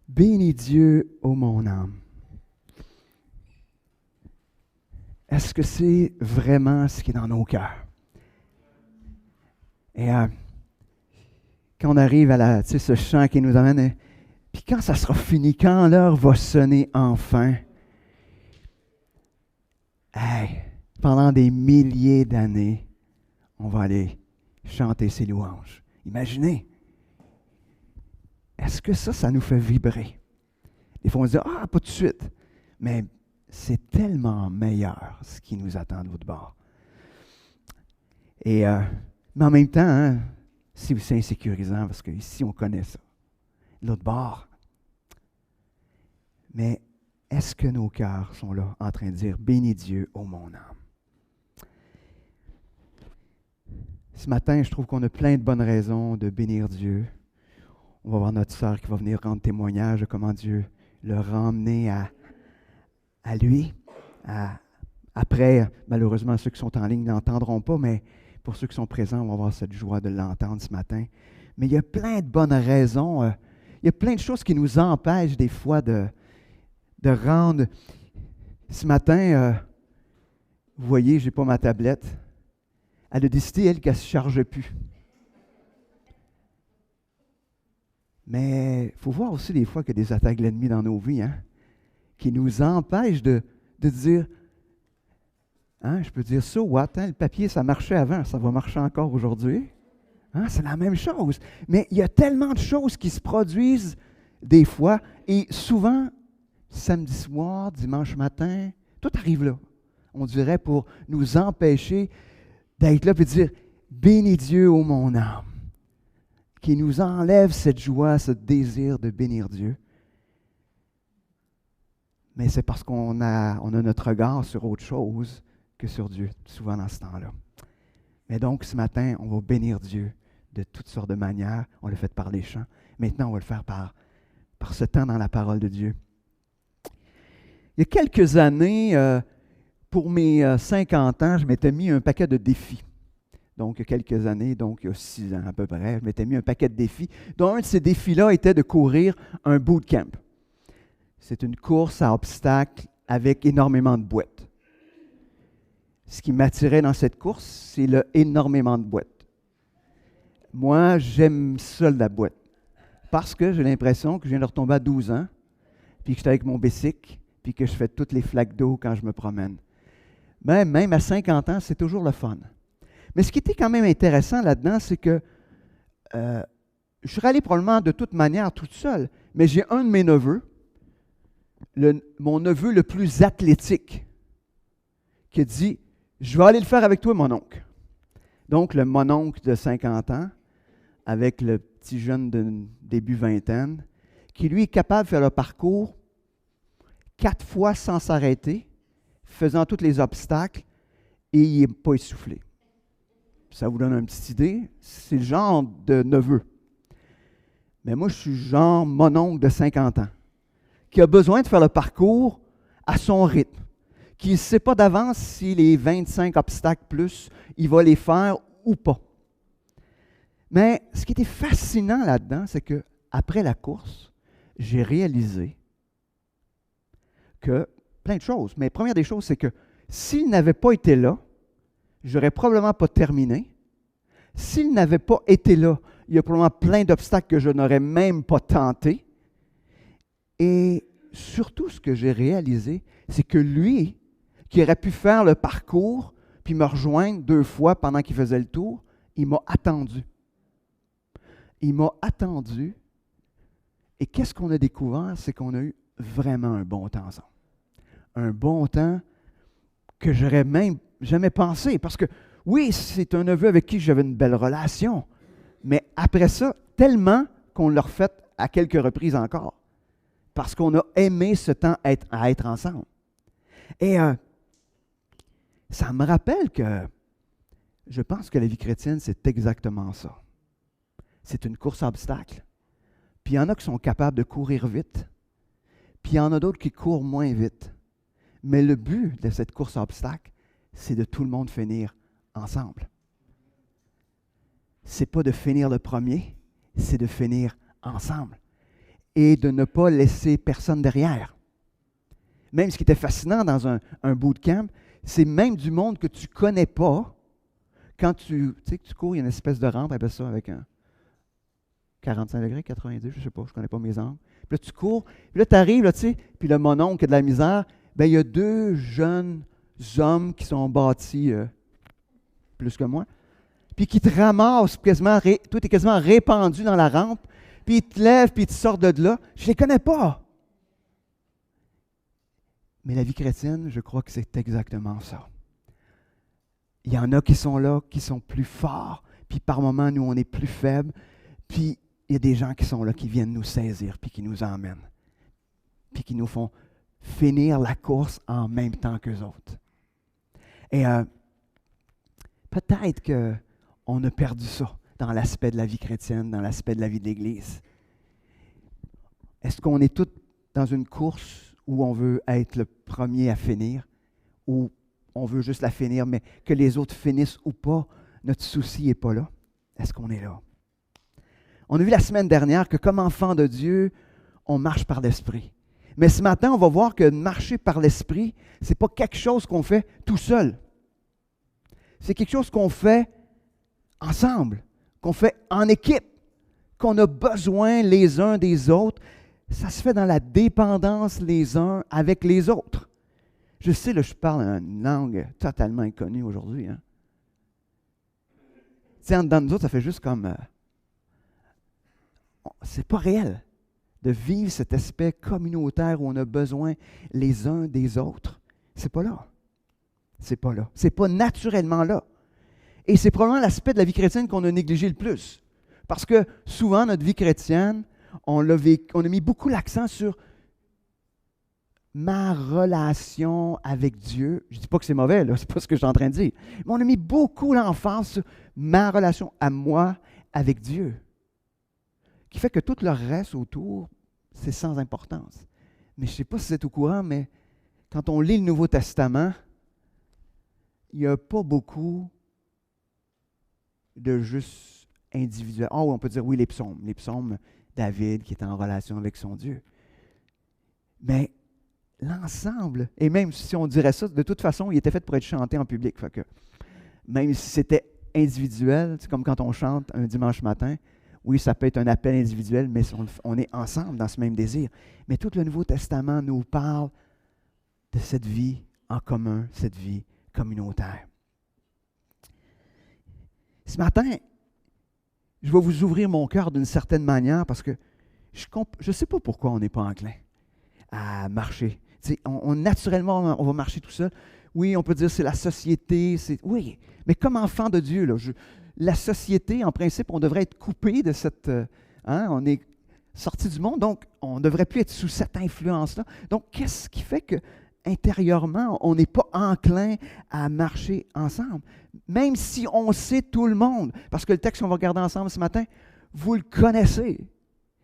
Bénis Dieu, ô mon âme. Est-ce que c'est vraiment ce qui est dans nos cœurs? Et quand on arrive à ce chant qui nous amène, puis quand ça sera fini, quand l'heure va sonner enfin, pendant des milliers d'années, on va aller chanter ses louanges. Imaginez. Est-ce que ça nous fait vibrer? Des fois, on se dit, pas tout de suite. Mais c'est tellement meilleur ce qui nous attend de l'autre bord. Et, mais en même temps, c'est aussi insécurisant parce qu'ici, on connaît ça. L'autre bord. Mais est-ce que nos cœurs sont là en train de dire, bénis Dieu, ô mon âme? Ce matin, je trouve qu'on a plein de bonnes raisons de bénir Dieu. On va voir notre sœur qui va venir rendre témoignage de comment Dieu l'a ramené à lui. Après, malheureusement, ceux qui sont en ligne n'entendront pas, mais pour ceux qui sont présents, on va avoir cette joie de l'entendre ce matin. Mais il y a plein de bonnes raisons. Il y a plein de choses qui nous empêchent des fois de rendre. Ce matin, vous voyez, je n'ai pas ma tablette. Elle a décidé, elle, qu'elle ne se charge plus. Mais il faut voir aussi des fois qu'il y a des attaques de l'ennemi dans nos vies, qui nous empêchent de dire, je peux dire, so what, le papier, ça marchait avant, ça va marcher encore aujourd'hui. C'est la même chose. Mais il y a tellement de choses qui se produisent des fois, et souvent, samedi soir, dimanche matin, tout arrive là. On dirait pour nous empêcher d'être là et de dire, bénis Dieu, ô mon âme, qui nous enlève cette joie, ce désir de bénir Dieu. Mais c'est parce qu'on a notre regard sur autre chose que sur Dieu, souvent dans ce temps-là. Mais donc, ce matin, on va bénir Dieu de toutes sortes de manières. On l'a fait par les chants. Maintenant, on va le faire par ce temps dans la parole de Dieu. Il y a quelques années, pour mes 50 ans, je m'étais mis un paquet de défis. Donc, il y a quelques années, donc il y a 6 ans à peu près, je m'étais mis un paquet de défis, dont un de ces défis-là était de courir un bootcamp. C'est une course à obstacles avec énormément de boîtes. Ce qui m'attirait dans cette course, c'est énormément de boîtes. Moi, j'aime ça, la boîte, parce que j'ai l'impression que je viens de retomber à 12 ans, puis que j'étais avec mon bicycle, puis que je fais toutes les flaques d'eau quand je me promène. Mais même à 50 ans, c'est toujours le fun. Mais ce qui était quand même intéressant là-dedans, c'est que je serais allé probablement de toute manière toute seule, mais j'ai un de mes neveux, mon neveu le plus athlétique, qui a dit, je vais aller le faire avec toi, mon oncle. Donc, le mononcle de 50 ans, avec le petit jeune de début vingtaine, qui lui est capable de faire le parcours 4 fois sans s'arrêter, faisant tous les obstacles, et il n'est pas essoufflé. Ça vous donne une petite idée, c'est le genre de neveu. Mais moi, je suis genre mononcle de 50 ans, qui a besoin de faire le parcours à son rythme, qui ne sait pas d'avance si les 25 obstacles plus, il va les faire ou pas. Mais ce qui était fascinant là-dedans, c'est qu'après la course, j'ai réalisé que plein de choses. Mais la première des choses, c'est que s'il n'avait pas été là, je n'aurais probablement pas terminé. S'il n'avait pas été là, il y a probablement plein d'obstacles que je n'aurais même pas tenté. Et surtout, ce que j'ai réalisé, c'est que lui, qui aurait pu faire le parcours, puis me rejoindre 2 fois pendant qu'il faisait le tour, il m'a attendu. Il m'a attendu. Et qu'est-ce qu'on a découvert? C'est qu'on a eu vraiment un bon temps ensemble. Un bon temps que j'aurais même jamais pensé. Parce que, oui, c'est un neveu avec qui j'avais une belle relation. Mais après ça, tellement qu'on l'a refait à quelques reprises encore. Parce qu'on a aimé ce temps à être ensemble. Et ça me rappelle que je pense que la vie chrétienne, c'est exactement ça. C'est une course à obstacles. Puis il y en a qui sont capables de courir vite. Puis il y en a d'autres qui courent moins vite. Mais le but de cette course à obstacles, c'est de tout le monde finir ensemble. Ce n'est pas de finir le premier, c'est de finir ensemble. et de ne pas laisser personne derrière. Même ce qui était fascinant dans un bootcamp, c'est même du monde que tu ne connais pas. Quand tu sais que tu cours, il y a une espèce de rampe, appelle ça avec un 45 degrés, 90, je ne sais pas, je ne connais pas mes angles. Puis là, tu cours, puis là, tu arrives, là, tu sais, puis le mononcle qui a de la misère, bien, il y a deux jeunes hommes qui sont bâtis plus que moi, puis qui te ramassent quasiment, toi, tu es quasiment répandu dans la rampe, puis ils te lèvent, puis ils te sortent de là. Je ne les connais pas. Mais la vie chrétienne, je crois que c'est exactement ça. Il y en a qui sont là, qui sont plus forts, puis par moments, nous, on est plus faibles, puis il y a des gens qui sont là, qui viennent nous saisir, puis qui nous emmènent, puis qui nous font finir la course en même temps qu'eux autres. Et peut-être qu'on a perdu ça dans l'aspect de la vie chrétienne, dans l'aspect de la vie de l'Église. Est-ce qu'on est tous dans une course où on veut être le premier à finir, ou on veut juste la finir, mais que les autres finissent ou pas, notre souci n'est pas là? Est-ce qu'on est là? On a vu la semaine dernière que comme enfant de Dieu, on marche par l'Esprit. Mais ce matin, on va voir que marcher par l'Esprit, ce n'est pas quelque chose qu'on fait tout seul. C'est quelque chose qu'on fait ensemble, qu'on fait en équipe, qu'on a besoin les uns des autres. Ça se fait dans la dépendance les uns avec les autres. Je sais, là, je parle une langue totalement inconnue aujourd'hui. Hein. Tu sais, en dedans de nous autres, ça fait juste comme... c'est pas réel de vivre cet aspect communautaire où on a besoin les uns des autres. C'est pas là. C'est pas là. C'est pas naturellement là. Et c'est probablement l'aspect de la vie chrétienne qu'on a négligé le plus. Parce que souvent, notre vie chrétienne, on a mis beaucoup l'accent sur ma relation avec Dieu. Je ne dis pas que c'est mauvais, là, c'est pas ce que je suis en train de dire. Mais on a mis beaucoup l'emphase sur ma relation à moi avec Dieu. Qui fait que tout le reste autour, c'est sans importance. Mais je ne sais pas si vous êtes au courant, mais quand on lit le Nouveau Testament, il n'y a pas beaucoup de juste individuel. Oh, on peut dire oui, les psaumes, David qui est en relation avec son Dieu. Mais l'ensemble, et même si on dirait ça, de toute façon, il était fait pour être chanté en public. Fait que, même si c'était individuel, c'est comme quand on chante un dimanche matin, oui, ça peut être un appel individuel, mais on est ensemble dans ce même désir. Mais tout le Nouveau Testament nous parle de cette vie en commun, cette vie communautaire. Ce matin, je vais vous ouvrir mon cœur d'une certaine manière parce que je ne sais pas pourquoi on n'est pas enclin à marcher. Naturellement, on va marcher tout seul. Oui, on peut dire que c'est la société. Oui, mais comme enfant de Dieu, là, la société, en principe, on devrait être coupé de cette... on est sorti du monde, donc on ne devrait plus être sous cette influence-là. Donc, qu'est-ce qui fait que intérieurement, on n'est pas enclin à marcher ensemble? Même si on sait tout le monde, parce que le texte qu'on va regarder ensemble ce matin, vous le connaissez.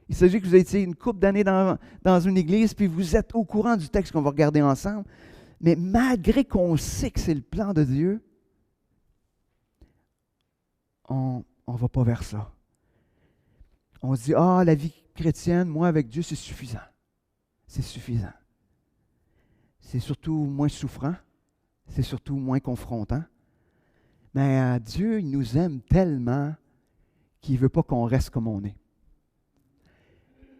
Il s'agit que vous étiez une couple d'années dans une église, puis vous êtes au courant du texte qu'on va regarder ensemble. Mais malgré qu'on sait que c'est le plan de Dieu, on ne va pas vers ça. On se dit, la vie chrétienne, moi avec Dieu, c'est suffisant. C'est suffisant. C'est surtout moins souffrant, c'est surtout moins confrontant. Mais Dieu, il nous aime tellement qu'il ne veut pas qu'on reste comme on est.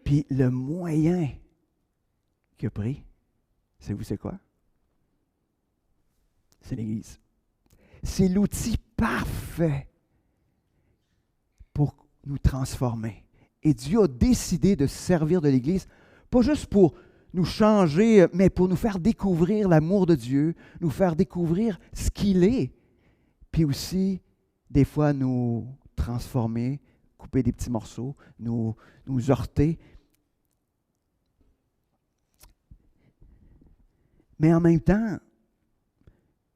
Puis le moyen qu'il a pris, c'est quoi? C'est l'Église. C'est l'outil parfait pour nous transformer. Et Dieu a décidé de se servir de l'Église, pas juste pour nous changer, mais pour nous faire découvrir l'amour de Dieu, nous faire découvrir ce qu'il est, puis aussi, des fois, nous transformer, couper des petits morceaux, nous heurter. Mais en même temps,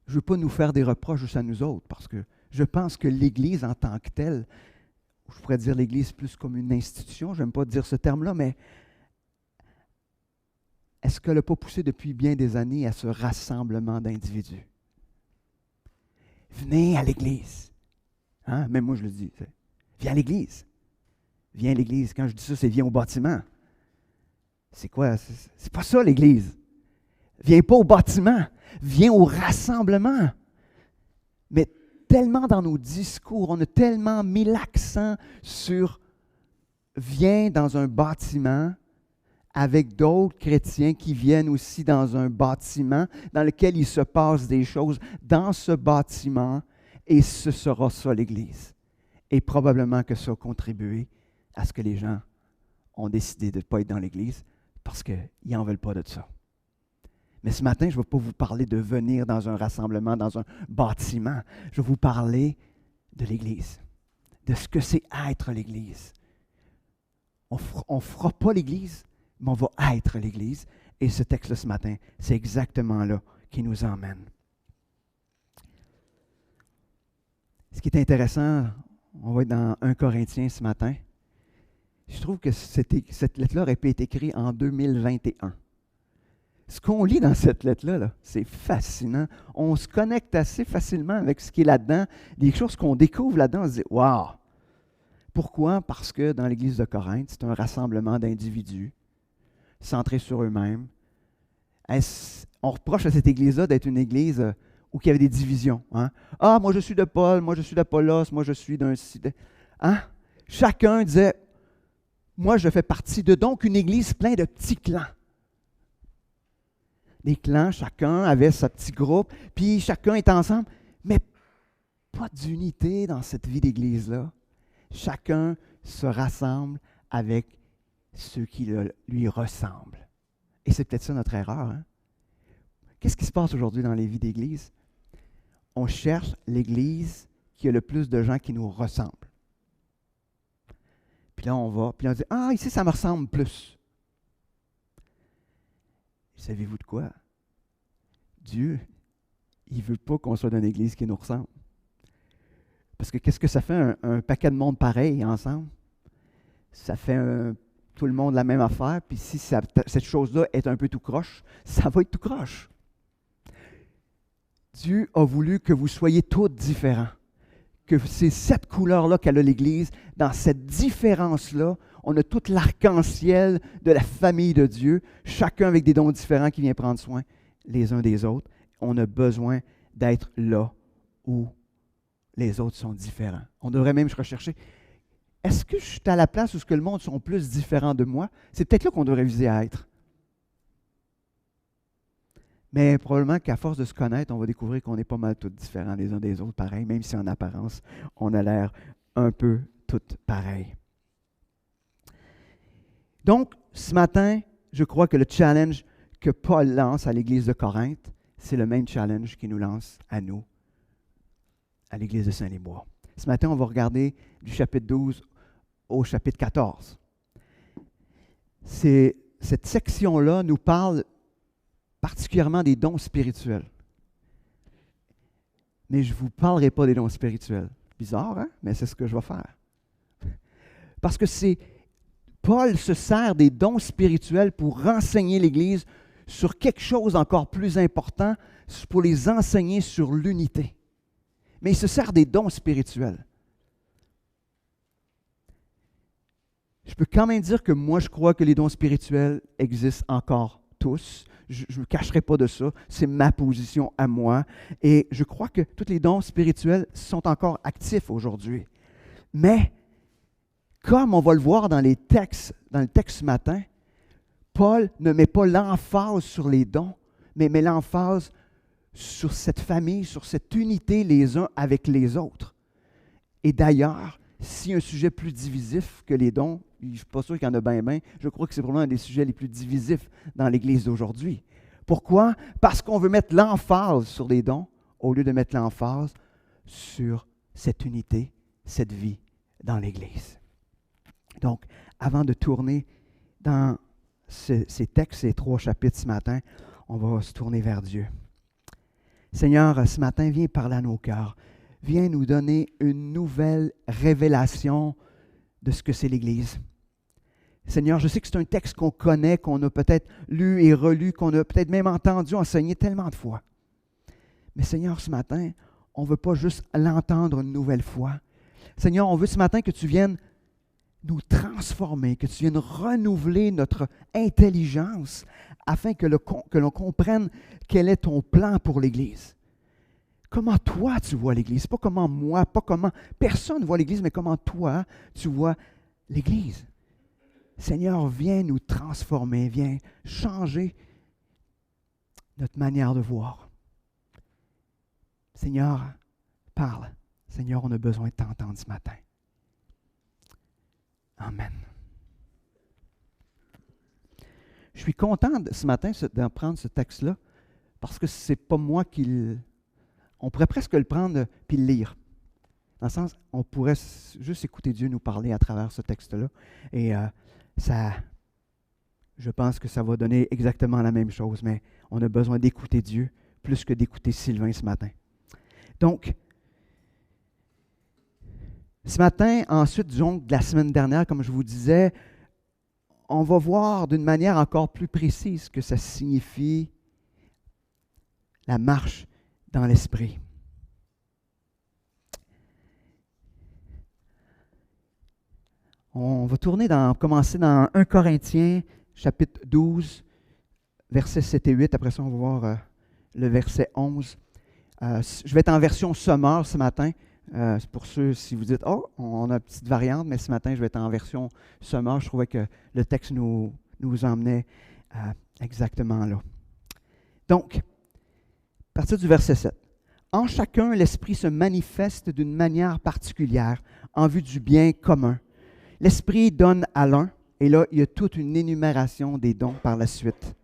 je ne veux pas nous faire des reproches juste à nous autres, parce que je pense que l'Église en tant que telle, je pourrais dire l'Église plus comme une institution, je n'aime pas dire ce terme-là, mais est-ce qu'elle n'a pas poussé depuis bien des années à ce rassemblement d'individus? Venez à l'Église. Hein? Même moi, je le dis. Viens à l'Église. Viens à l'Église. Quand je dis ça, c'est viens au bâtiment. C'est quoi? C'est pas ça l'Église. Viens pas au bâtiment, viens au rassemblement. Mais tellement dans nos discours, on a tellement mis l'accent sur viens dans un bâtiment avec d'autres chrétiens qui viennent aussi dans un bâtiment dans lequel il se passe des choses dans ce bâtiment, et ce sera ça l'Église. Et probablement que ça a contribué à ce que les gens ont décidé de ne pas être dans l'Église parce qu'ils n'en veulent pas de ça. Mais ce matin, je ne vais pas vous parler de venir dans un rassemblement, dans un bâtiment. Je vais vous parler de l'Église, de ce que c'est être l'Église. On ne fera pas l'Église, mais on va être l'Église. Et ce texte-là ce matin, c'est exactement là qui nous emmène. Ce qui est intéressant, on va être dans 1 Corinthiens ce matin. Je trouve que cette lettre-là aurait pu être écrite en 2021. Ce qu'on lit dans cette lettre-là, c'est fascinant. On se connecte assez facilement avec ce qui est là-dedans. Des choses qu'on découvre là-dedans, on se dit « Wow! » Pourquoi? Parce que dans l'Église de Corinthe, c'est un rassemblement d'individus centrés sur eux-mêmes. On reproche à cette Église-là d'être une Église où il y avait des divisions. Hein? Ah, moi je suis de Paul, moi je suis d'Apollos, moi je suis d'un... Hein? Chacun disait, moi je fais partie de donc une Église pleine de petits clans. Les clans, chacun avait sa petit groupe, puis chacun est ensemble, mais pas d'unité dans cette vie d'Église-là. Chacun se rassemble avec ceux qui lui ressemblent. Et c'est peut-être ça notre erreur. Hein? Qu'est-ce qui se passe aujourd'hui dans les vies d'Église? On cherche l'Église qui a le plus de gens qui nous ressemblent. Puis là, on va, puis on dit, « Ah, ici, ça me ressemble plus. » Savez-vous de quoi? Dieu, il ne veut pas qu'on soit dans une Église qui nous ressemble. Parce que qu'est-ce que ça fait un paquet de monde pareil ensemble? Ça fait tout le monde la même affaire, puis si cette chose-là est un peu tout croche, ça va être tout croche. Dieu a voulu que vous soyez tous différents. Que c'est cette couleur-là qu'a l'Église. Dans cette différence-là, on a tout l'arc-en-ciel de la famille de Dieu, chacun avec des dons différents qui vient prendre soin les uns des autres. On a besoin d'être là où les autres sont différents. On devrait même rechercher, est-ce que je suis à la place où ce que le monde sont plus différents de moi? C'est peut-être là qu'on devrait viser à être. Mais probablement qu'à force de se connaître, on va découvrir qu'on est pas mal tous différents les uns des autres, pareil, même si en apparence, on a l'air un peu tous pareils. Donc, ce matin, je crois que le challenge que Paul lance à l'Église de Corinthe, c'est le même challenge qu'il nous lance à nous, à l'Église de Saint-Liboire. Ce matin, on va regarder du chapitre 12 au chapitre 14. Cette section-là nous parle particulièrement des dons spirituels. Mais je ne vous parlerai pas des dons spirituels. Bizarre, hein? Mais c'est ce que je vais faire. Parce que Paul se sert des dons spirituels pour renseigner l'Église sur quelque chose encore plus important, pour les enseigner sur l'unité. Mais il se sert des dons spirituels. Je peux quand même dire que moi, je crois que les dons spirituels existent encore tous. Je ne me cacherai pas de ça. C'est ma position à moi. Et je crois que tous les dons spirituels sont encore actifs aujourd'hui. Mais, comme on va le voir dans le texte ce matin, Paul ne met pas l'emphase sur les dons, mais met l'emphase sur cette famille, sur cette unité les uns avec les autres. Et d'ailleurs, s'il y a un sujet plus divisif que les dons, je ne suis pas sûr qu'il y en a bien, je crois que c'est probablement un des sujets les plus divisifs dans l'Église d'aujourd'hui. Pourquoi? Parce qu'on veut mettre l'emphase sur les dons au lieu de mettre l'emphase sur cette unité, cette vie dans l'Église. Donc, avant de tourner dans ces textes, ces 3 chapitres ce matin, on va se tourner vers Dieu. Seigneur, ce matin, viens parler à nos cœurs. Viens nous donner une nouvelle révélation de ce que c'est l'Église. Seigneur, je sais que c'est un texte qu'on connaît, qu'on a peut-être lu et relu, qu'on a peut-être même entendu enseigner tellement de fois. Mais Seigneur, ce matin, on ne veut pas juste l'entendre une nouvelle fois. Seigneur, on veut ce matin que tu viennes nous transformer, que tu viennes renouveler notre intelligence afin que l'on comprenne quel est ton plan pour l'Église. Comment toi tu vois l'Église, pas comment moi, pas comment personne voit l'Église, mais comment toi tu vois l'Église. Seigneur, viens nous transformer, viens changer notre manière de voir. Seigneur, parle. Seigneur, on a besoin de t'entendre ce matin. Amen. Je suis content ce matin d'en prendre ce texte-là parce que ce n'est pas moi qui... On pourrait presque le prendre puis le lire. Dans le sens, on pourrait juste écouter Dieu nous parler à travers ce texte-là. Et je pense que ça va donner exactement la même chose, mais on a besoin d'écouter Dieu plus que d'écouter Sylvain ce matin. Donc, ce matin, ensuite, disons, de la semaine dernière, comme je vous disais, on va voir d'une manière encore plus précise ce que ça signifie la marche dans l'esprit. On va commencer dans 1 Corinthiens, chapitre 12, versets 7 et 8. Après ça, on va voir le verset 11. Je vais être en version Sommeur ce matin. C'est pour ceux, si vous dites, oh, on a une petite variante, mais ce matin, je vais être en version Sommeur. Je trouvais que le texte nous emmenait exactement là. Donc, à partir du verset 7. En chacun, l'Esprit se manifeste d'une manière particulière en vue du bien commun. L'Esprit donne à l'un, et là, il y a toute une énumération des dons par la suite.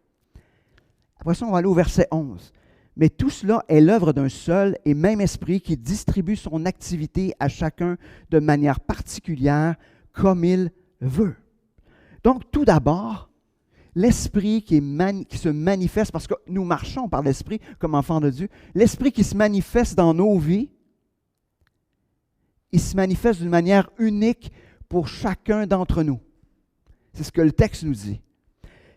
Après ça, on va aller au verset 11. Mais tout cela est l'œuvre d'un seul et même Esprit qui distribue son activité à chacun de manière particulière comme il veut. Donc, tout d'abord, l'Esprit qui se manifeste, parce que nous marchons par l'Esprit comme enfants de Dieu, l'Esprit qui se manifeste dans nos vies, il se manifeste d'une manière unique pour chacun d'entre nous. C'est ce que le texte nous dit.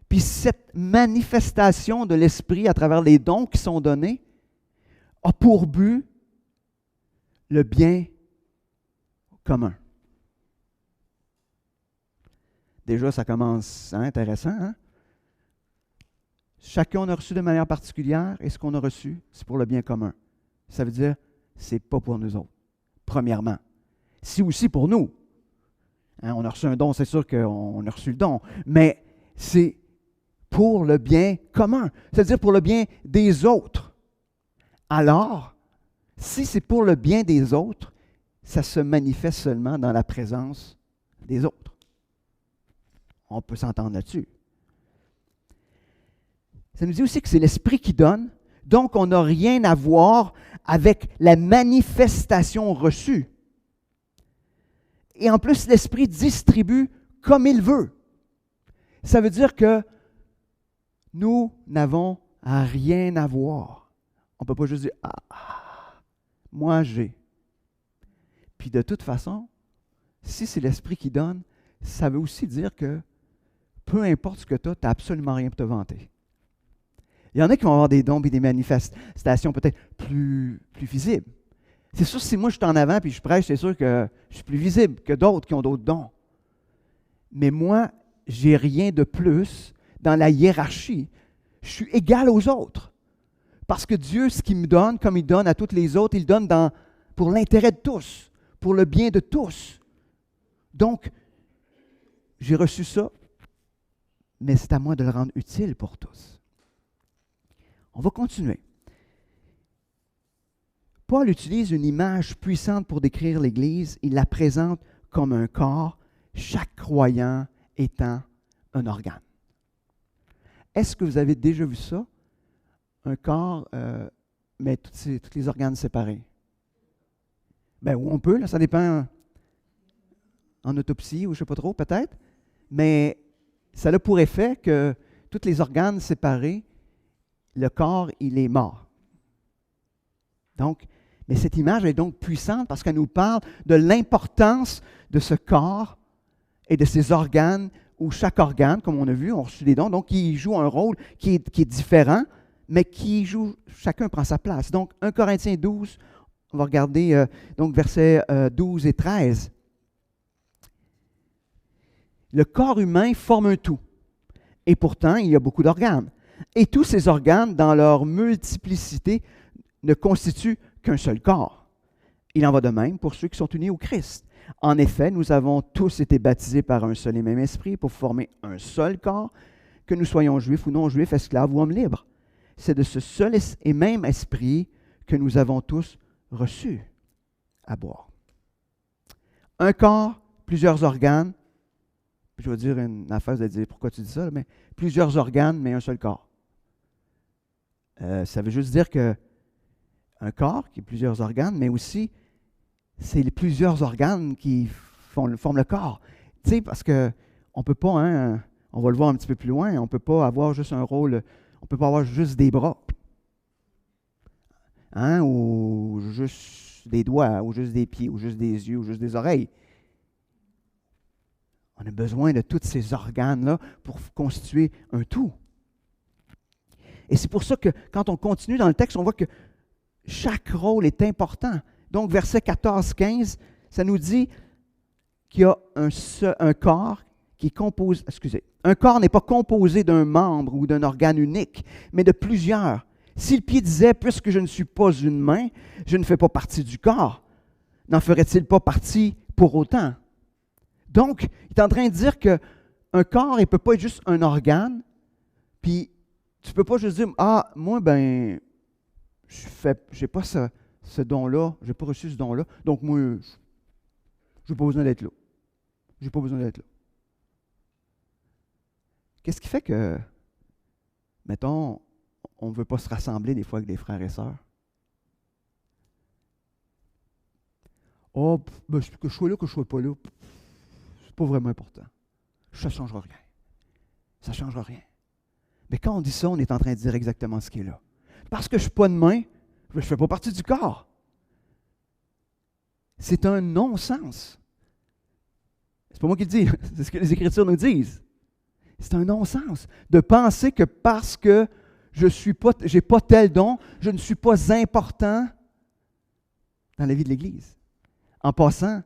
Puis cette manifestation de l'Esprit à travers les dons qui sont donnés a pour but le bien commun. Déjà, ça commence intéressant, hein? Chacun a reçu de manière particulière et ce qu'on a reçu, c'est pour le bien commun. Ça veut dire, c'est pas pour nous autres, premièrement. C'est aussi pour nous. Hein, on a reçu un don, c'est sûr qu'on a reçu le don, mais c'est pour le bien commun, c'est-à-dire pour le bien des autres. Alors, si c'est pour le bien des autres, ça se manifeste seulement dans la présence des autres. On peut s'entendre là-dessus. Ça nous dit aussi que c'est l'Esprit qui donne, donc on n'a rien à voir avec la manifestation reçue. Et en plus, l'Esprit distribue comme il veut. Ça veut dire que nous n'avons rien à voir. On ne peut pas juste dire « Ah, moi j'ai ». Puis de toute façon, si c'est l'Esprit qui donne, ça veut aussi dire que peu importe ce que tu as, tu n'as absolument rien pour te vanter. Il y en a qui vont avoir des dons et des manifestations peut-être plus visibles. C'est sûr, si moi je suis en avant et je prêche, c'est sûr que je suis plus visible que d'autres qui ont d'autres dons. Mais moi, j'ai rien de plus dans la hiérarchie. Je suis égal aux autres. Parce que Dieu, ce qu'il me donne, comme il donne à toutes les autres, il donne pour l'intérêt de tous, pour le bien de tous. Donc, j'ai reçu ça, mais c'est à moi de le rendre utile pour tous. On va continuer. Paul utilise une image puissante pour décrire l'Église. Il la présente comme un corps, chaque croyant étant un organe. Est-ce que vous avez déjà vu ça? Un corps, mais tous les organes séparés. Ben, où on peut, là, ça dépend en autopsie ou je ne sais pas trop, peut-être. Mais ça a pour effet que tous les organes séparés, le corps, il est mort. Donc, mais cette image est donc puissante parce qu'elle nous parle de l'importance de ce corps et de ses organes, où chaque organe, comme on a vu, on a reçu des dons, donc qui joue un rôle qui est différent, mais qui joue, chacun prend sa place. Donc, 1 Corinthiens 12, on va regarder donc versets 12 et 13. Le corps humain forme un tout. Et pourtant, il y a beaucoup d'organes. Et tous ces organes, dans leur multiplicité, ne constituent qu'un seul corps. Il en va de même pour ceux qui sont unis au Christ. En effet, nous avons tous été baptisés par un seul et même esprit pour former un seul corps, que nous soyons juifs ou non-juifs, esclaves ou hommes libres. C'est de ce seul et même esprit que nous avons tous reçu à boire. Un corps, plusieurs organes. Je vais dire une affaire, vous allez dire pourquoi tu dis ça, mais plusieurs organes, mais un seul corps. Ça veut juste dire que un corps qui a plusieurs organes, mais aussi c'est les plusieurs organes qui forment le corps. Tu sais, parce qu'on ne peut pas, hein, on va le voir un petit peu plus loin, on ne peut pas avoir juste un rôle, on ne peut pas avoir juste des bras, hein, ou juste des doigts, ou juste des pieds, ou juste des yeux, ou juste des oreilles. On a besoin de tous ces organes-là pour constituer un tout. Et c'est pour ça que quand on continue dans le texte, on voit que chaque rôle est important. Donc, verset 14-15, ça nous dit qu'il y a un corps qui est composé, un corps n'est pas composé d'un membre ou d'un organe unique, mais de plusieurs. Si le pied disait, puisque je ne suis pas une main, je ne fais pas partie du corps, n'en ferait-il pas partie pour autant? Donc, il est en train de dire qu'un corps, il ne peut pas être juste un organe, puis tu ne peux pas juste dire, ah, moi, ben, je n'ai pas ce don-là, je n'ai pas reçu ce don-là, donc moi, je n'ai pas besoin d'être là. Je n'ai pas besoin d'être là. Qu'est-ce qui fait que, mettons, on ne veut pas se rassembler des fois avec des frères et sœurs? Oh, ben, que je sois là, que je ne sois pas là, c'est pas vraiment important. Ça ne changera rien. Ça ne changera rien. Mais quand on dit ça, on est en train de dire exactement ce qui est là. Parce que je ne suis pas de main, je ne fais pas partie du corps. C'est un non-sens. C'est pas moi qui le dis, c'est ce que les Écritures nous disent. C'est un non-sens de penser que parce que je n'ai pas tel don, je ne suis pas important dans la vie de l'Église. En passant,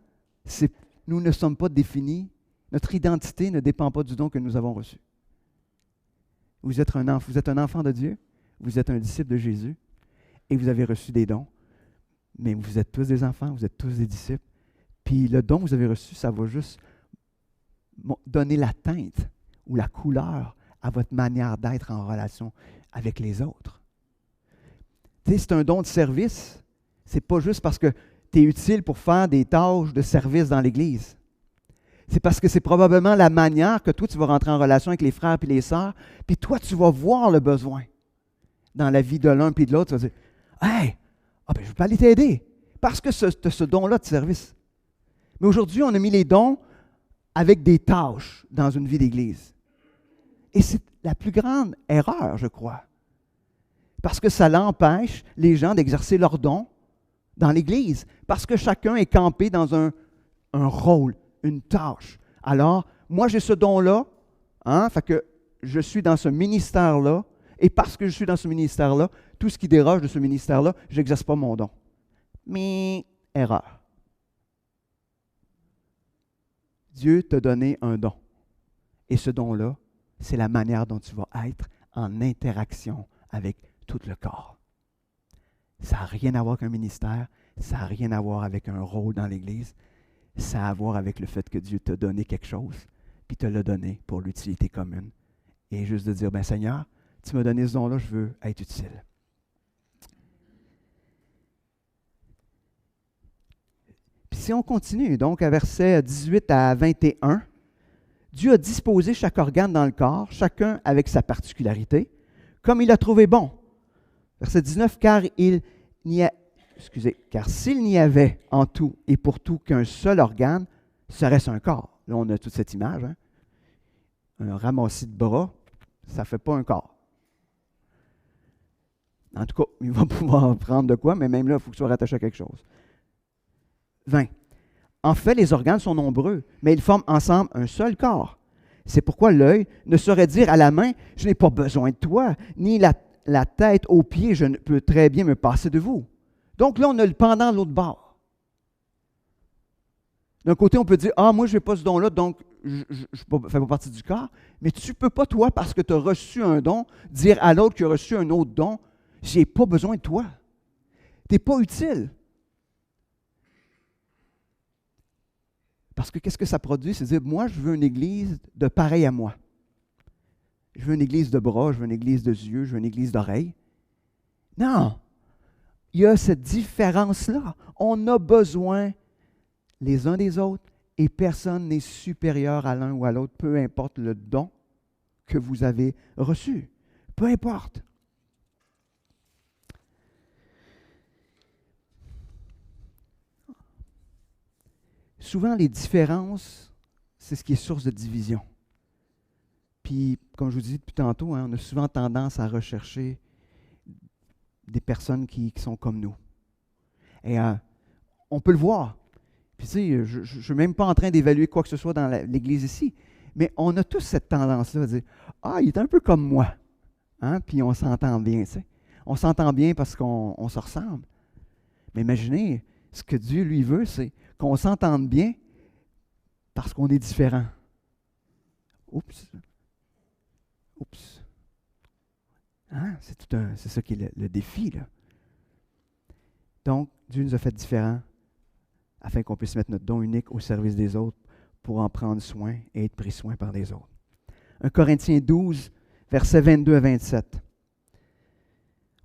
nous ne sommes pas définis, notre identité ne dépend pas du don que nous avons reçu. Vous êtes un enfant de Dieu, vous êtes un disciple de Jésus, et vous avez reçu des dons, mais vous êtes tous des enfants, vous êtes tous des disciples. Puis le don que vous avez reçu, ça va juste donner la teinte ou la couleur à votre manière d'être en relation avec les autres. Tu sais, c'est un don de service. C'est pas juste parce que tu es utile pour faire des tâches de service dans l'Église. C'est parce que c'est probablement la manière que toi, tu vas rentrer en relation avec les frères et les sœurs, puis toi, tu vas voir le besoin dans la vie de l'un et de l'autre. Tu vas dire, « Hey, je peux aller t'aider parce que tu as ce don-là de service. » Mais aujourd'hui, on a mis les dons avec des tâches dans une vie d'Église. Et c'est la plus grande erreur, je crois. Parce que ça l'empêche les gens d'exercer leurs dons dans l'Église. Parce que chacun est campé dans un rôle, une tâche. Alors, moi j'ai ce don-là, fait que je suis dans ce ministère-là, et parce que je suis dans ce ministère-là, tout ce qui déroge de ce ministère-là, je n'exerce pas mon don. Mais, erreur. Dieu t'a donné un don. Et ce don-là, c'est la manière dont tu vas être en interaction avec tout le corps. Ça n'a rien à voir avec un ministère, ça n'a rien à voir avec un rôle dans l'Église, ça a à voir avec le fait que Dieu t'a donné quelque chose, puis te l'a donné pour l'utilité commune. Et juste de dire, ben Seigneur, tu m'as donné ce don-là, je veux être utile. Puis si on continue, donc à versets 18 à 21, Dieu a disposé chaque organe dans le corps, chacun avec sa particularité, comme il a trouvé bon. Verset 19, car s'il n'y avait en tout et pour tout qu'un seul organe, serait-ce un corps. Là, on a toute cette image. Hein? Un ramassis de bras, ça ne fait pas un corps. En tout cas, il va pouvoir prendre de quoi, mais même là, il faut que tu sois rattaché à quelque chose. 20. En fait, les organes sont nombreux, mais ils forment ensemble un seul corps. C'est pourquoi l'œil ne saurait dire à la main, « Je n'ai pas besoin de toi », ni la tête aux pieds, « Je peux très bien me passer de vous ». Donc là, on a le pendant de l'autre bord. D'un côté, on peut dire, ah, moi, je n'ai pas ce don-là, donc je ne fais pas partie du corps. Mais tu ne peux pas, toi, parce que tu as reçu un don, dire à l'autre qui a reçu un autre don, je n'ai pas besoin de toi. Tu n'es pas utile. Parce que qu'est-ce que ça produit? C'est dire, moi, je veux une église de pareil à moi. Je veux une église de bras, je veux une église de yeux, je veux une église d'oreilles. Non! Il y a cette différence-là. On a besoin les uns des autres et personne n'est supérieur à l'un ou à l'autre, peu importe le don que vous avez reçu. Peu importe. Souvent, les différences, c'est ce qui est source de division. Puis, comme je vous disais depuis tantôt, on a souvent tendance à rechercher des personnes qui sont comme nous. Et on peut le voir. Puis, tu sais, je ne suis même pas en train d'évaluer quoi que ce soit dans l'Église ici, mais on a tous cette tendance-là à dire « Ah, il est un peu comme moi. Hein? » Puis on s'entend bien, tu sais. On s'entend bien parce qu'on se ressemble. Mais imaginez, ce que Dieu, lui, veut, c'est qu'on s'entende bien parce qu'on est différent. Oups. Oups. Hein? C'est ça qui est le défi, là. Donc, Dieu nous a fait différents afin qu'on puisse mettre notre don unique au service des autres pour en prendre soin et être pris soin par les autres. 1 Corinthiens 12, versets 22 à 27.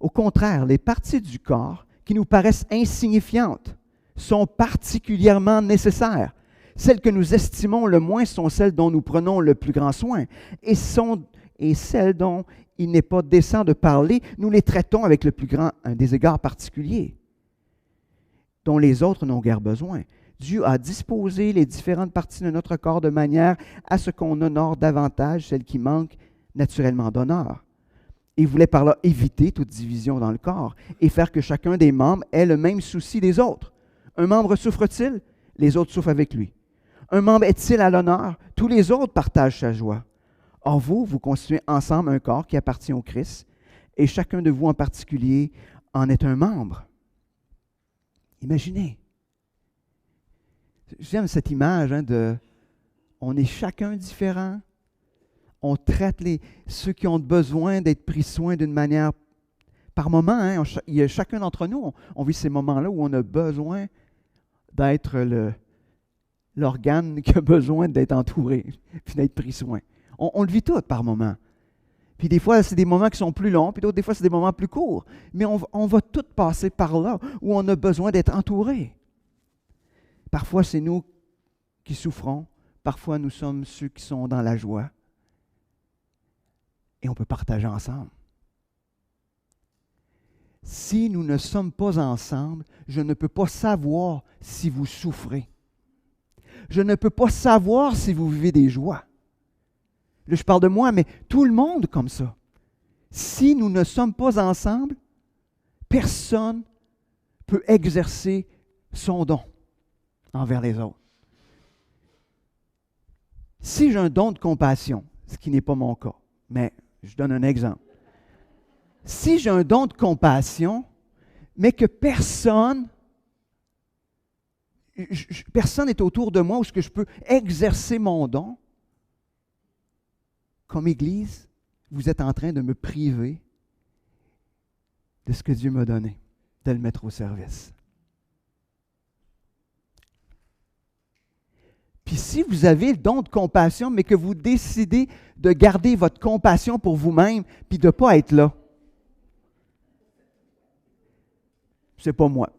Au contraire, les parties du corps qui nous paraissent insignifiantes sont particulièrement nécessaires. Celles que nous estimons le moins sont celles dont nous prenons le plus grand soin. Et celles dont il n'est pas décent de parler, nous les traitons avec le plus grand des égards particuliers, dont les autres n'ont guère besoin. Dieu a disposé les différentes parties de notre corps de manière à ce qu'on honore davantage celles qui manquent naturellement d'honneur. Il voulait par là éviter toute division dans le corps et faire que chacun des membres ait le même souci des autres. Un membre souffre-t-il? Les autres souffrent avec lui. Un membre est-il à l'honneur? Tous les autres partagent sa joie. Or vous constituez ensemble un corps qui appartient au Christ et chacun de vous en particulier en est un membre. Imaginez. J'aime cette image on est chacun différent. On traite ceux qui ont besoin d'être pris soin d'une manière par moment. Il y a chacun d'entre nous, on vit ces moments-là où on a besoin d'être l'organe qui a besoin d'être entouré, puis d'être pris soin. On le vit tout par moment. Puis des fois, c'est des moments qui sont plus longs, puis d'autres, des fois, c'est des moments plus courts. Mais on va tous passer par là où on a besoin d'être entouré. Parfois, c'est nous qui souffrons. Parfois, nous sommes ceux qui sont dans la joie. Et on peut partager ensemble. Si nous ne sommes pas ensemble, je ne peux pas savoir si vous souffrez. Je ne peux pas savoir si vous vivez des joies. Là, je parle de moi, mais tout le monde comme ça. Si nous ne sommes pas ensemble, personne ne peut exercer son don envers les autres. Si j'ai un don de compassion, ce qui n'est pas mon cas, mais je donne un exemple. Si j'ai un don de compassion, mais que personne n'est autour de moi où je peux exercer mon don, comme Église, vous êtes en train de me priver de ce que Dieu m'a donné, de le mettre au service. Puis si vous avez le don de compassion, mais que vous décidez de garder votre compassion pour vous-même, puis de ne pas être là, c'est pas moi.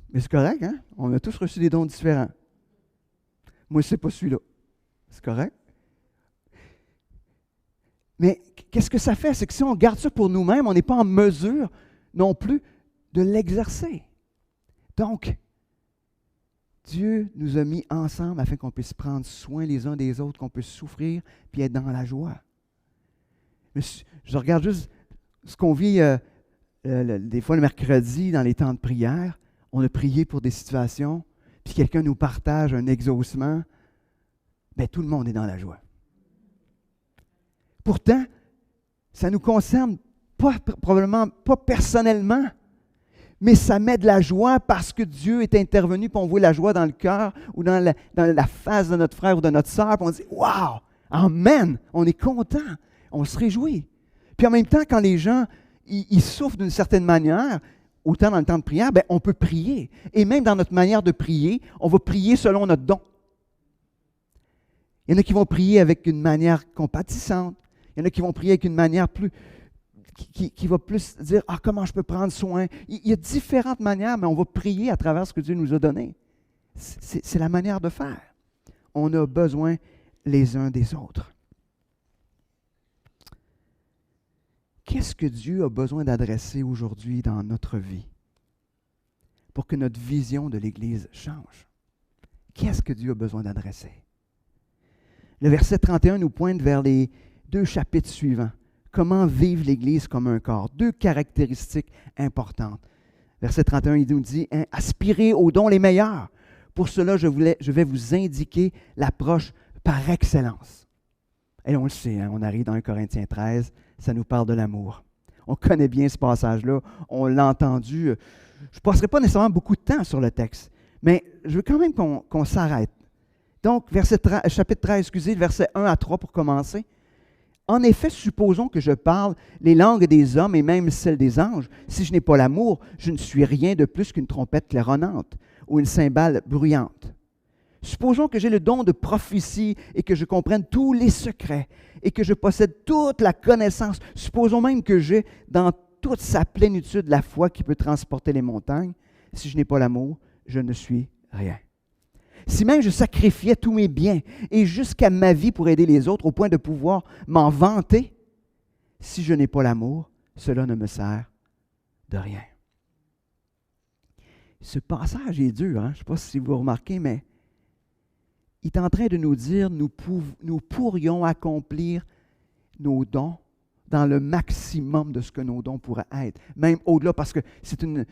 Mais c'est correct, hein? On a tous reçu des dons différents. Moi, c'est pas celui-là. C'est correct? Mais qu'est-ce que ça fait? C'est que si on garde ça pour nous-mêmes, on n'est pas en mesure non plus de l'exercer. Donc, Dieu nous a mis ensemble afin qu'on puisse prendre soin les uns des autres, qu'on puisse souffrir puis être dans la joie. Mais je regarde juste ce qu'on vit des fois le mercredi dans les temps de prière. On a prié pour des situations, puis quelqu'un nous partage un exaucement. Bien, tout le monde est dans la joie. Pourtant, ça ne nous concerne probablement pas personnellement, mais ça met de la joie parce que Dieu est intervenu, puis on voit la joie dans le cœur ou dans la face de notre frère ou de notre sœur, puis on dit « Wow! Amen! » On est content, on se réjouit. Puis en même temps, quand les gens ils souffrent d'une certaine manière, autant dans le temps de prière, bien, on peut prier. Et même dans notre manière de prier, on va prier selon notre don. Il y en a qui vont prier avec une manière compatissante. Il y en a qui vont prier avec une manière plus qui va plus dire « Ah, comment je peux prendre soin? » Il y a différentes manières, mais on va prier à travers ce que Dieu nous a donné. C'est la manière de faire. On a besoin les uns des autres. Qu'est-ce que Dieu a besoin d'adresser aujourd'hui dans notre vie pour que notre vision de l'Église change? Qu'est-ce que Dieu a besoin d'adresser? Le verset 31 nous pointe vers les 2 chapitres suivants. Comment vivre l'Église comme un corps? 2 caractéristiques importantes. Verset 31, il nous dit « Aspirez aux dons les meilleurs. Pour cela, je vais vous indiquer l'approche par excellence. » Et on le sait, on arrive dans 1 Corinthiens 13, ça nous parle de l'amour. On connaît bien ce passage-là, on l'a entendu. Je ne passerai pas nécessairement beaucoup de temps sur le texte, mais je veux quand même qu'on s'arrête. Donc, chapitre 13, versets 1 à 3 pour commencer. En effet, supposons que je parle les langues des hommes et même celles des anges. Si je n'ai pas l'amour, je ne suis rien de plus qu'une trompette claironnante ou une cymbale bruyante. Supposons que j'ai le don de prophétie et que je comprenne tous les secrets et que je possède toute la connaissance. Supposons même que j'ai dans toute sa plénitude la foi qui peut transporter les montagnes. Si je n'ai pas l'amour, je ne suis rien. Si même je sacrifiais tous mes biens et jusqu'à ma vie pour aider les autres au point de pouvoir m'en vanter, si je n'ai pas l'amour, cela ne me sert de rien. Ce passage est dur, hein? Je ne sais pas si vous remarquez, mais il est en train de nous dire nous pourrions accomplir nos dons dans le maximum de ce que nos dons pourraient être, même au-delà, parce que c'est une...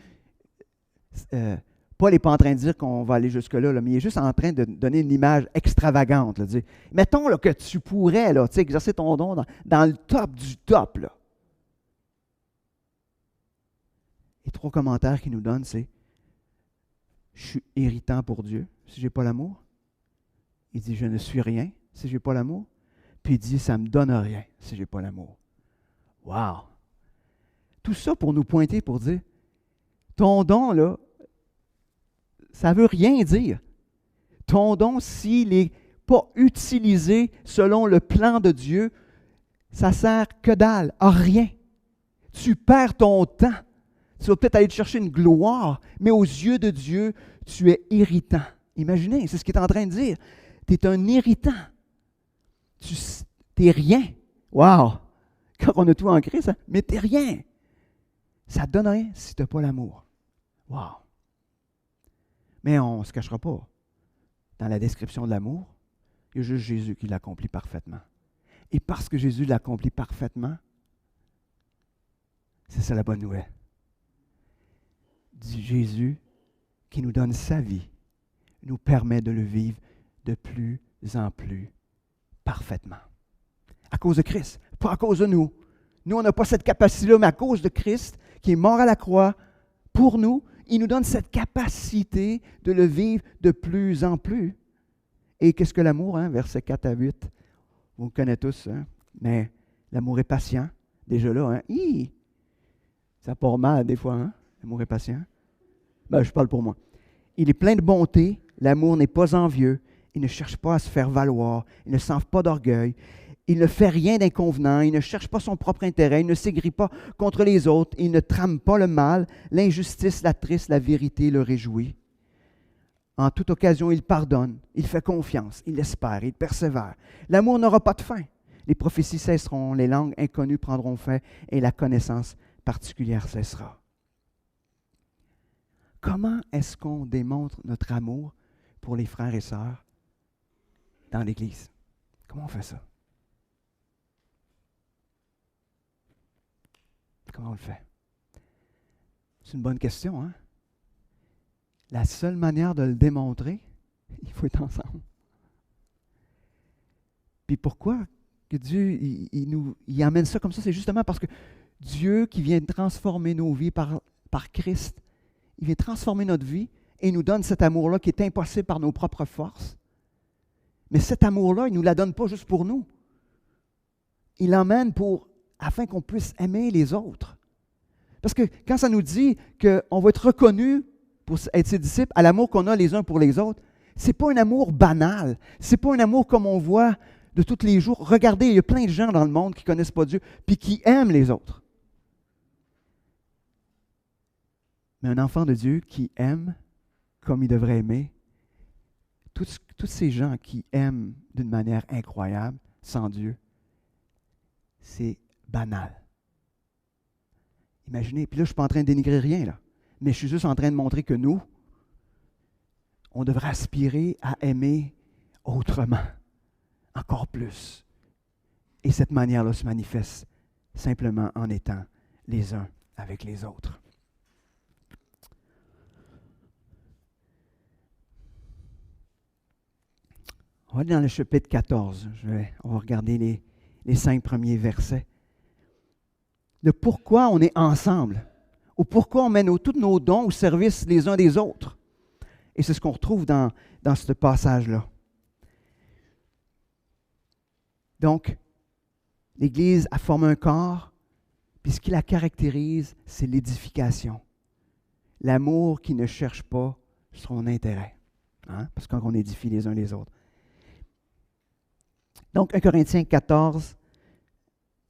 Paul n'est pas en train de dire qu'on va aller jusque-là, mais il est juste en train de donner une image extravagante. Là, dire, mettons là, que tu pourrais là, exercer ton don dans le top du top. Là. Les 3 commentaires qu'il nous donne, c'est « Je suis irritant pour Dieu si je n'ai pas l'amour. » Il dit « Je ne suis rien si je n'ai pas l'amour. » Puis il dit « Ça ne me donne rien si je n'ai pas l'amour. » Wow! Tout ça pour nous pointer, pour dire « Ton don, là, ça ne veut rien dire. Ton don, s'il n'est pas utilisé selon le plan de Dieu, ça ne sert que dalle, à rien. Tu perds ton temps. Tu vas peut-être aller te chercher une gloire, mais aux yeux de Dieu, tu es irritant. Imaginez, c'est ce qu'il est en train de dire. Tu es un irritant. Tu n'es rien. Wow! Quand on a tout en Christ, hein? Mais tu n'es rien. Ça ne donne rien si tu n'as pas l'amour. Wow! Mais on ne se cachera pas. Dans la description de l'amour, il y a juste Jésus qui l'accomplit parfaitement. Et parce que Jésus l'accomplit parfaitement, c'est ça la bonne nouvelle. Jésus qui nous donne sa vie nous permet de le vivre de plus en plus parfaitement. À cause de Christ, pas à cause de nous. Nous, on n'a pas cette capacité-là, mais à cause de Christ qui est mort à la croix pour nous, il nous donne cette capacité de le vivre de plus en plus. Et qu'est-ce que l'amour, hein? Versets 4 à 8. Vous le connaissez tous, hein? Mais l'amour est patient. Déjà là, hein? Ça part mal des fois, hein? L'amour est patient. Ben, je parle pour moi. Il est plein de bonté. L'amour n'est pas envieux. Il ne cherche pas à se faire valoir. Il ne s'enfle pas d'orgueil. Il ne fait rien d'inconvenant, il ne cherche pas son propre intérêt, il ne s'aigrit pas contre les autres, il ne trame pas le mal, l'injustice l'attriste, la vérité le réjouit. En toute occasion, il pardonne, il fait confiance, il espère, il persévère. L'amour n'aura pas de fin. Les prophéties cesseront, les langues inconnues prendront fin et la connaissance particulière cessera. Comment est-ce qu'on démontre notre amour pour les frères et sœurs dans l'Église? Comment on fait ça? Comment on le fait? C'est une bonne question, hein? La seule manière de le démontrer, il faut être ensemble. Puis pourquoi que Dieu il amène ça comme ça? C'est justement parce que Dieu qui vient transformer nos vies par Christ, Il vient transformer notre vie et il nous donne cet amour-là qui est impossible par nos propres forces. Mais cet amour-là, il ne nous la donne pas juste pour nous. Il l'emmène afin qu'on puisse aimer les autres. Parce que quand ça nous dit qu'on va être reconnu pour être ses disciples à l'amour qu'on a les uns pour les autres, ce n'est pas un amour banal. Ce n'est pas un amour comme on voit de tous les jours. Regardez, il y a plein de gens dans le monde qui ne connaissent pas Dieu puis qui aiment les autres. Mais un enfant de Dieu qui aime comme il devrait aimer, tous ces gens qui aiment d'une manière incroyable, sans Dieu, c'est banal. Imaginez, puis là, je ne suis pas en train de dénigrer rien, là, mais je suis juste en train de montrer que nous, on devrait aspirer à aimer autrement, encore plus. Et cette manière-là se manifeste simplement en étant les uns avec les autres. On va aller dans le chapitre 14. On va regarder les 5 premiers versets. De pourquoi on est ensemble, ou pourquoi on met tous nos dons au service les uns des autres. Et c'est ce qu'on retrouve dans ce passage-là. Donc, l'Église a formé un corps, puis ce qui la caractérise, c'est l'édification. L'amour qui ne cherche pas son intérêt. Hein? Parce qu'on édifie les uns les autres. Donc, 1 Corinthiens 14,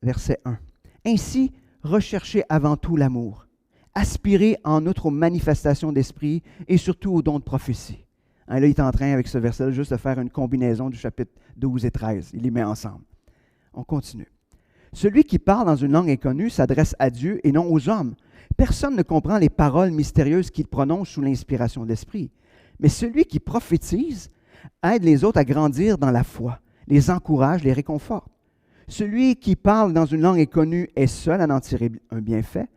verset 1. Ainsi, recherchez avant tout l'amour. Aspirez en outre aux manifestations d'esprit et surtout aux dons de prophétie. Hein, là, il est en train, avec ce verset-là, juste de faire une combinaison du chapitre 12 et 13. Il les met ensemble. On continue. Celui qui parle dans une langue inconnue s'adresse à Dieu et non aux hommes. Personne ne comprend les paroles mystérieuses qu'il prononce sous l'inspiration de l'Esprit. Mais celui qui prophétise aide les autres à grandir dans la foi, les encourage, les réconforte. Celui qui parle dans une langue inconnue est seul à en tirer un bienfait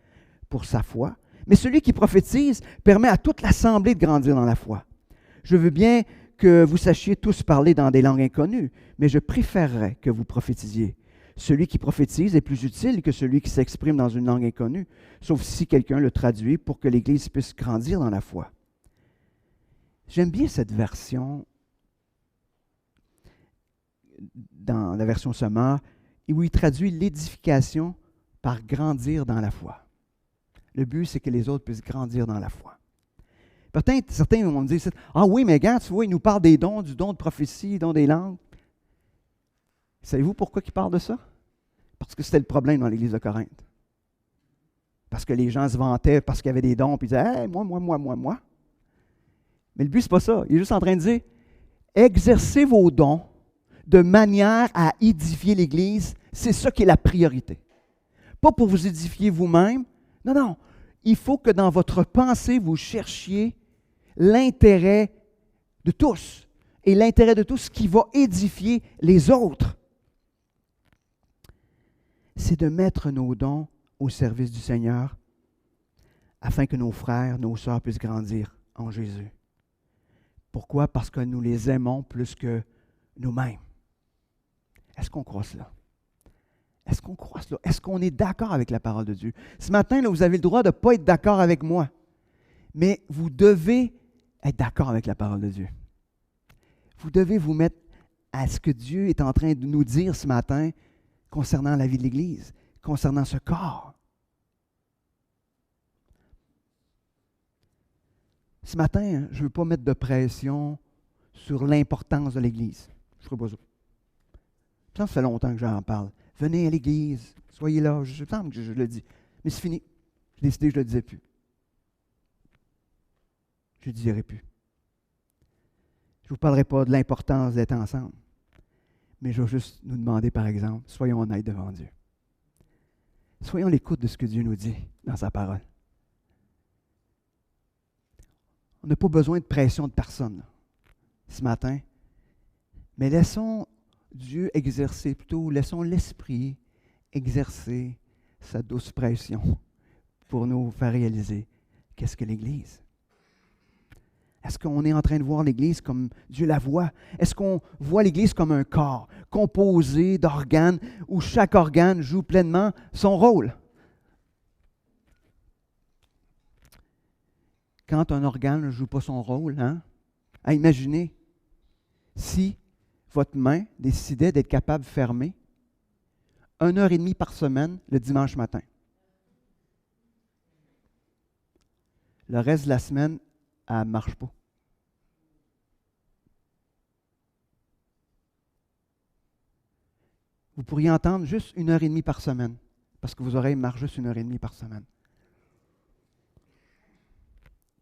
pour sa foi, mais celui qui prophétise permet à toute l'assemblée de grandir dans la foi. Je veux bien que vous sachiez tous parler dans des langues inconnues, mais je préférerais que vous prophétisiez. Celui qui prophétise est plus utile que celui qui s'exprime dans une langue inconnue, sauf si quelqu'un le traduit pour que l'Église puisse grandir dans la foi. J'aime bien cette version, dans la version Sommaire, où il traduit l'édification par grandir dans la foi. Le but, c'est que les autres puissent grandir dans la foi. Peut-être, certains vont me dire, ah oui, mais regarde, tu vois, il nous parle des dons, du don de prophétie, du don des langues. Savez-vous pourquoi il parle de ça? Parce que c'était le problème dans l'Église de Corinthe. Parce que les gens se vantaient parce qu'il y avait des dons, puis ils disaient, hey, moi. Mais le but, ce n'est pas ça. Il est juste en train de dire, exercez vos dons de manière à édifier l'Église. C'est ça qui est la priorité. Pas pour vous édifier vous-même. Non. Il faut que dans votre pensée, vous cherchiez l'intérêt de tous. Et l'intérêt de tous qui va édifier les autres. C'est de mettre nos dons au service du Seigneur afin que nos frères, nos sœurs puissent grandir en Jésus. Pourquoi? Parce que nous les aimons plus que nous-mêmes. Est-ce qu'on croit cela? Est-ce qu'on croit cela? Est-ce qu'on est d'accord avec la parole de Dieu? Ce matin, là, vous avez le droit de ne pas être d'accord avec moi, mais vous devez être d'accord avec la parole de Dieu. Vous devez vous mettre à ce que Dieu est en train de nous dire ce matin concernant la vie de l'Église, concernant ce corps. Ce matin, je ne veux pas mettre de pression sur l'importance de l'Église. Je ne ferai pas ça. Ça fait longtemps que j'en parle. Venez à l'Église, soyez là. Je sens que je le dis. Mais c'est fini. J'ai décidé que je ne le disais plus. Je ne le dirai plus. Je ne vous parlerai pas de l'importance d'être ensemble. Mais je vais juste nous demander, par exemple, soyons honnêtes devant Dieu. Soyons à l'écoute de ce que Dieu nous dit dans sa parole. On n'a pas besoin de pression de personne ce matin, mais laissons Dieu exercer, plutôt laissons l'Esprit exercer sa douce pression pour nous faire réaliser qu'est-ce que l'Église. Est-ce qu'on est en train de voir l'Église comme Dieu la voit? Est-ce qu'on voit l'Église comme un corps composé d'organes où chaque organe joue pleinement son rôle? quand un organe ne joue pas son rôle, hein? Imaginez si votre main décidait d'être capable de fermer 1 heure et demie par semaine le dimanche matin. Le reste de la semaine, elle ne marche pas. Vous pourriez entendre juste 1 heure et demie par semaine, parce que vos oreilles marchent juste 1 heure et demie par semaine.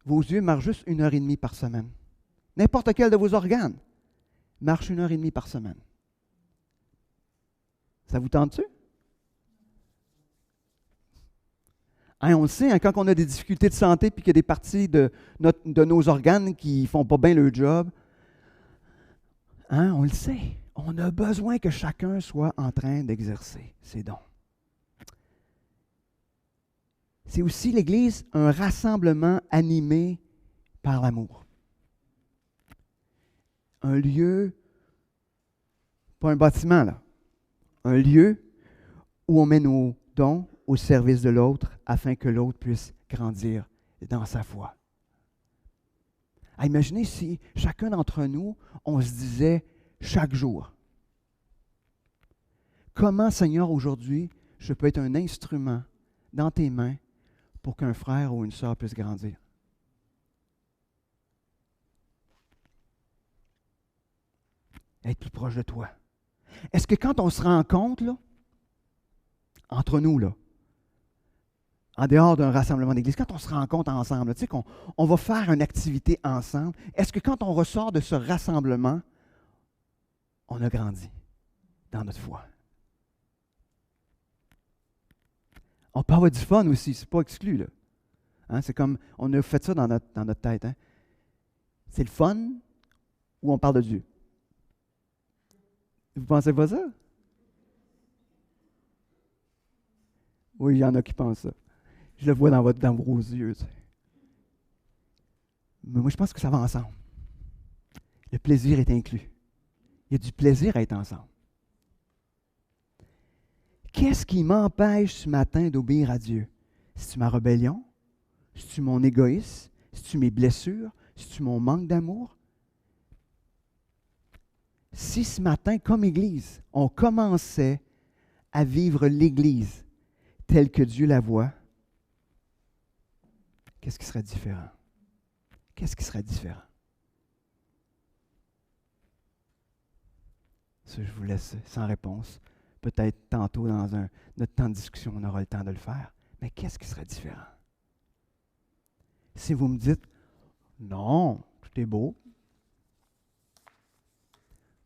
Vos yeux marchent juste 1 heure et demie par semaine. N'importe quel de vos organes marche 1 heure et demie par semaine. Ça vous tente-tu? Hein, on le sait, hein, quand on a des difficultés de santé puis qu'il y a des parties de nos organes qui ne font pas bien le job, hein, on le sait. On a besoin que chacun soit en train d'exercer ses dons. C'est aussi l'Église un rassemblement animé par l'amour. Un lieu, pas un bâtiment là, un lieu où on met nos dons au service de l'autre afin que l'autre puisse grandir dans sa foi. Imaginez si chacun d'entre nous, on se disait chaque jour, comment Seigneur aujourd'hui, je peux être un instrument dans tes mains pour qu'un frère ou une sœur puisse grandir. Être plus proche de toi. Est-ce que quand on se rencontre, là, entre nous, là, en dehors d'un rassemblement d'église, quand on se rencontre ensemble, là, tu sais qu'on va faire une activité ensemble, est-ce que quand on ressort de ce rassemblement, on a grandi dans notre foi? On peut avoir du fun aussi, c'est pas exclu, là. Hein, c'est comme, on a fait ça dans notre tête. Hein. C'est le fun ou on parle de Dieu? Vous pensez pas ça? Oui, il y en a qui pensent ça. Je le vois dans vos yeux. Tu sais. Mais moi, je pense que ça va ensemble. Le plaisir est inclus. Il y a du plaisir à être ensemble. Qu'est-ce qui m'empêche ce matin d'obéir à Dieu? C'est-tu ma rébellion? C'est-tu mon égoïsme? C'est-tu mes blessures? C'est-tu mon manque d'amour? Si ce matin, comme Église, on commençait à vivre l'Église telle que Dieu la voit, qu'est-ce qui serait différent? Qu'est-ce qui serait différent? Ça, je vous laisse sans réponse. Peut-être tantôt, dans notre temps de discussion, on aura le temps de le faire. Mais qu'est-ce qui serait différent? Si vous me dites, non, tout est beau,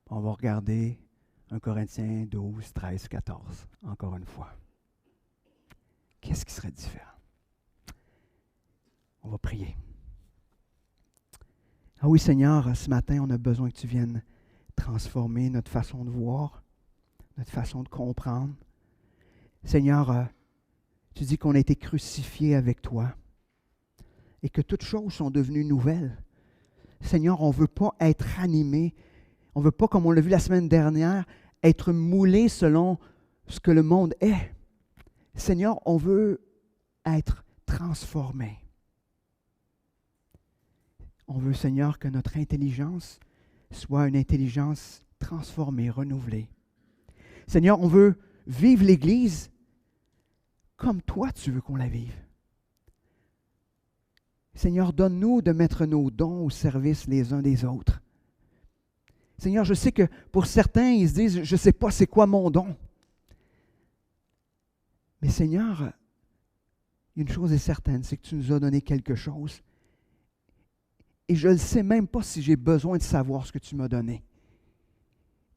on va regarder 1 Corinthiens 12, 13, 14, encore une fois. Qu'est-ce qui serait différent? On va prier. Ah oui, Seigneur, ce matin, on a besoin que tu viennes transformer notre façon de voir, notre façon de comprendre. Seigneur, tu dis qu'on a été crucifiés avec toi et que toutes choses sont devenues nouvelles. Seigneur, on ne veut pas être animé, on ne veut pas, comme on l'a vu la semaine dernière, être moulé selon ce que le monde est. Seigneur, on veut être transformé. On veut, Seigneur, que notre intelligence soit une intelligence transformée, renouvelée. Seigneur, on veut vivre l'Église comme toi tu veux qu'on la vive. Seigneur, donne-nous de mettre nos dons au service les uns des autres. Seigneur, je sais que pour certains, ils se disent, je ne sais pas c'est quoi mon don. Mais Seigneur, une chose est certaine, c'est que tu nous as donné quelque chose. Et je ne sais même pas si j'ai besoin de savoir ce que tu m'as donné.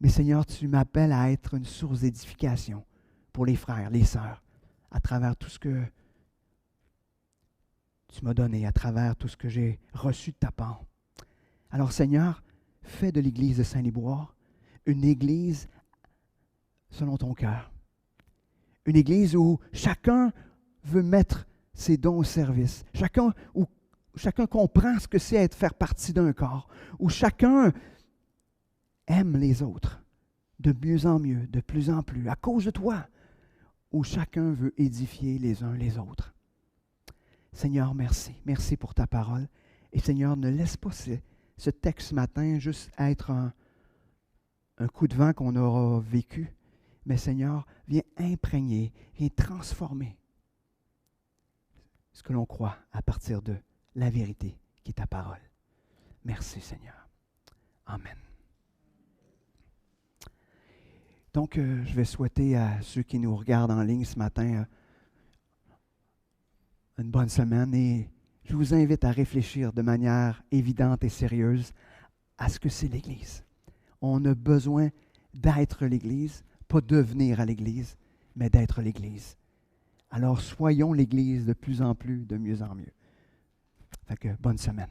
Mais Seigneur, tu m'appelles à être une source d'édification pour les frères, les sœurs, à travers tout ce que tu m'as donné, à travers tout ce que j'ai reçu de ta part. Alors Seigneur, fais de l'Église de Saint-Liboire une Église selon ton cœur. Une Église où chacun veut mettre ses dons au service. Chacun comprend ce que c'est faire partie d'un corps. Où chacun aime les autres de mieux en mieux, de plus en plus, à cause de toi. Où chacun veut édifier les uns les autres. Seigneur, merci. Merci pour ta parole. Et Seigneur, ne laisse pas ce texte ce matin juste être un coup de vent qu'on aura vécu. Mais Seigneur, viens imprégner, viens transformer ce que l'on croit à partir de la vérité qui est ta parole. Merci Seigneur. Amen. Donc, je vais souhaiter à ceux qui nous regardent en ligne ce matin une bonne semaine et je vous invite à réfléchir de manière évidente et sérieuse à ce que c'est l'Église. On a besoin d'être l'Église, pas devenir à l'Église, mais d'être l'Église. Alors, soyons l'Église de plus en plus, de mieux en mieux. Fait que, bonne semaine.